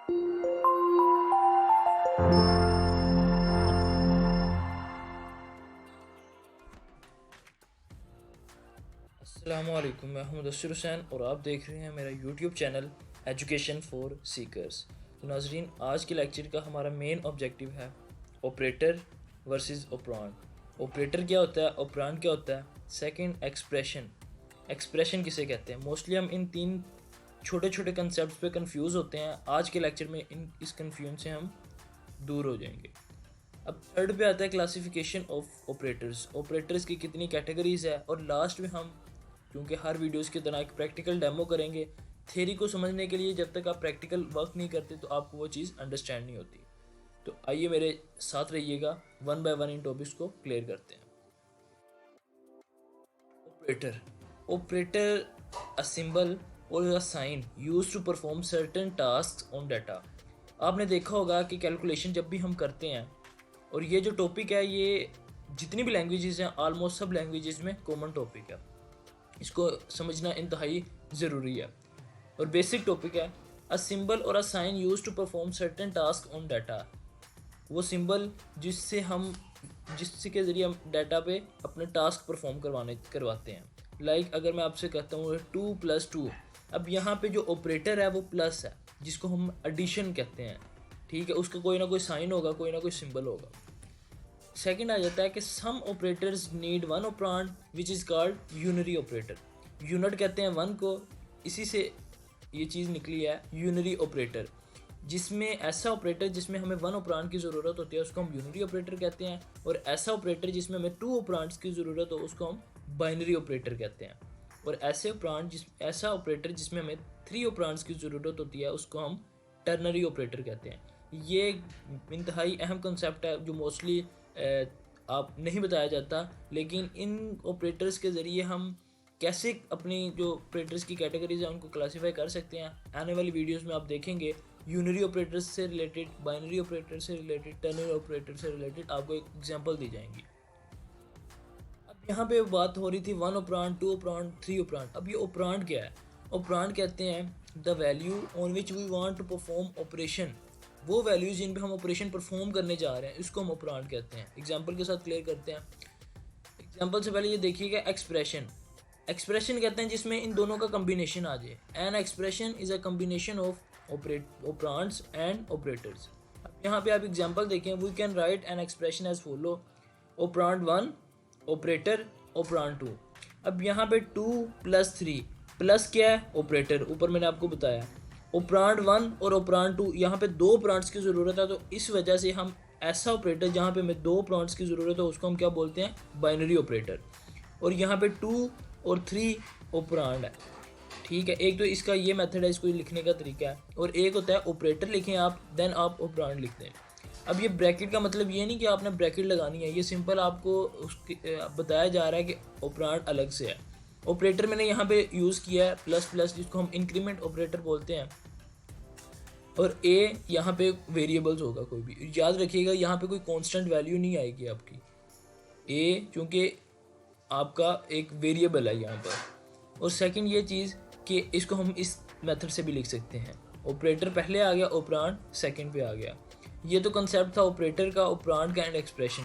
अस्सलामुअलैकुम, मैं हूं मुदस्सिर हुसैन और आप देख रहे हैं मेरा YouTube channel education for seekers. तो नाजरीन, आज के लेक्चर का हमारा मेन ऑब्जेक्टिव है ऑपरेटर वर्सेस ऑपरांड। ऑपरेटर क्या होता है, ऑपरांड क्या होता है। सेकंड, एक्सप्रेशन किसे कहते हैं। मोस्टली हम इन तीन छोटे छोटे कंसेप्ट पे कंफ्यूज होते हैं। आज के लेक्चर में इस कन्फ्यूजन से हम दूर हो जाएंगे। अब थर्ड पे आता है क्लासिफिकेशन ऑफ ऑपरेटर्स। ऑपरेटर्स की कितनी कैटेगरीज है, और लास्ट में हम, क्योंकि हर वीडियोस की तरह एक प्रैक्टिकल डेमो करेंगे। थ्योरी को समझने के लिए जब तक आप प्रैक्टिकल वर्क नहीं करते तो आपको वो चीज़ अंडरस्टैंड नहीं होती। तो आइए मेरे साथ रहिएगा, वन बाय वन इन टॉपिक्स को क्लियर करते हैं। ऑपरेटर अ सिंबल और a sign used to perform certain task on data. आपने देखा होगा कि कैलकुलेशन जब भी हम करते हैं, और ये जो टॉपिक है ये जितनी भी लैंग्वेजेस हैं ऑलमोस्ट सब लैंग्वेजेस में कॉमन टॉपिक है, इसको समझना इंतहाई ज़रूरी है और बेसिक टॉपिक है। अ सिंबल और a sign use to perform certain task on data. वो सिंबल जिसके ज़रिए हम डाटा पे अपने टास्क परफॉर्म करवाते हैं। लाइक अगर मैं आपसे कहता हूँ 2+2, अब यहाँ पे जो ऑपरेटर है वो प्लस है, जिसको हम एडिशन कहते हैं। ठीक है, उसका कोई ना कोई साइन होगा, कोई ना कोई सिंबल होगा। सेकंड आ जाता है कि some operators need one operand which is called unary operator. Unit कहते हैं वन को, इसी से ये चीज़ निकली है यूनरी ऑपरेटर। जिसमें ऐसा ऑपरेटर जिसमें हमें वन ऑपरांड की ज़रूरत होती है उसको हम यूनरी ऑपरेटर कहते हैं, और ऐसा ऑपरेटर जिसमें हमें टू ऑपरांड्स की ज़रूरत हो उसको हम बाइनरी ऑपरेटर कहते हैं, और ऐसा ऑपरेटर जिसमें हमें थ्री ऑपरांड्स की ज़रूरत होती है उसको हम टर्नरी ऑपरेटर कहते हैं। ये इंतहाई अहम कंसेप्ट है जो मोस्टली आप नहीं बताया जाता, लेकिन इन ऑपरेटर्स के ज़रिए हम कैसे अपनी जो ऑपरेटर्स की कैटेगरीज है उनको क्लासीफाई कर सकते हैं। आने वाली वीडियोस में आप देखेंगे यूनरी ऑपरेटर्स से रिलेटेड, बाइनरी ऑपरेटर से रिलेटेड, टर्नरी ऑपरेटर से रिलेटेड आपको एक एग्जांपल दी जाएंगी। अब यहाँ पे बात हो रही थी one operand, two operand, three operand. अब ये ऑपरांड क्या है। ऑपरांड कहते हैं the value on which we want to perform operation. वो वैल्यूज जिन पे हम ऑपरेशन परफॉर्म करने जा रहे हैं इसको हम ऑपरांड कहते हैं। एग्जांपल के साथ क्लियर करते हैं। एग्जांपल से पहले ये देखिएगा एक्सप्रेशन कहते हैं जिसमें इन दोनों का कम्बिनेशन आ जाए। An expression is a combination of operands and operators. अब यहाँ पे आप एग्जांपल देखें, we can write an expression as follow: operand 1 operator, operand 2। अब यहाँ पे 2+3, प्लस क्या है, ऑपरेटर, ऊपर मैंने आपको बताया। ऑपरांड 1 और ऑपरांड 2, यहाँ पे दो ऑपरांड्स की ज़रूरत है, तो इस वजह से हम ऐसा ऑपरेटर जहाँ पे हमें दो ऑपरांड्स की ज़रूरत है उसको हम क्या बोलते हैं, बाइनरी ऑपरेटर। और यहाँ पे 2 और 3 ऑपरांड है। ठीक है, एक तो इसका ये मेथड है, इसको लिखने का तरीका है, और एक होता है ऑपरेटर लिखें आप, देन आप ऑपरांड लिखते हैं। अब ये ब्रैकेट का मतलब ये नहीं कि आपने ब्रैकेट लगानी है, ये सिंपल आपको बताया जा रहा है कि ऑपरांड अलग से है। ऑपरेटर मैंने यहाँ पे यूज़ किया है ++, जिसको हम इंक्रीमेंट ऑपरेटर बोलते हैं, और ए यहाँ पे वेरिएबल्स होगा कोई भी। याद रखिएगा यहाँ पे कोई कांस्टेंट वैल्यू नहीं आएगी आपकी, ए चूँकि आपका एक वेरिएबल है यहाँ पर। और सेकंड ये चीज़ कि इसको हम इस मेथड से भी लिख सकते हैं, ऑपरेटर पहले आ गया, ऑपरांड सेकंड पे आ गया। ये तो कंसेप्ट था ऑपरेटर का, ऑपरांड का एंड एक्सप्रेशन।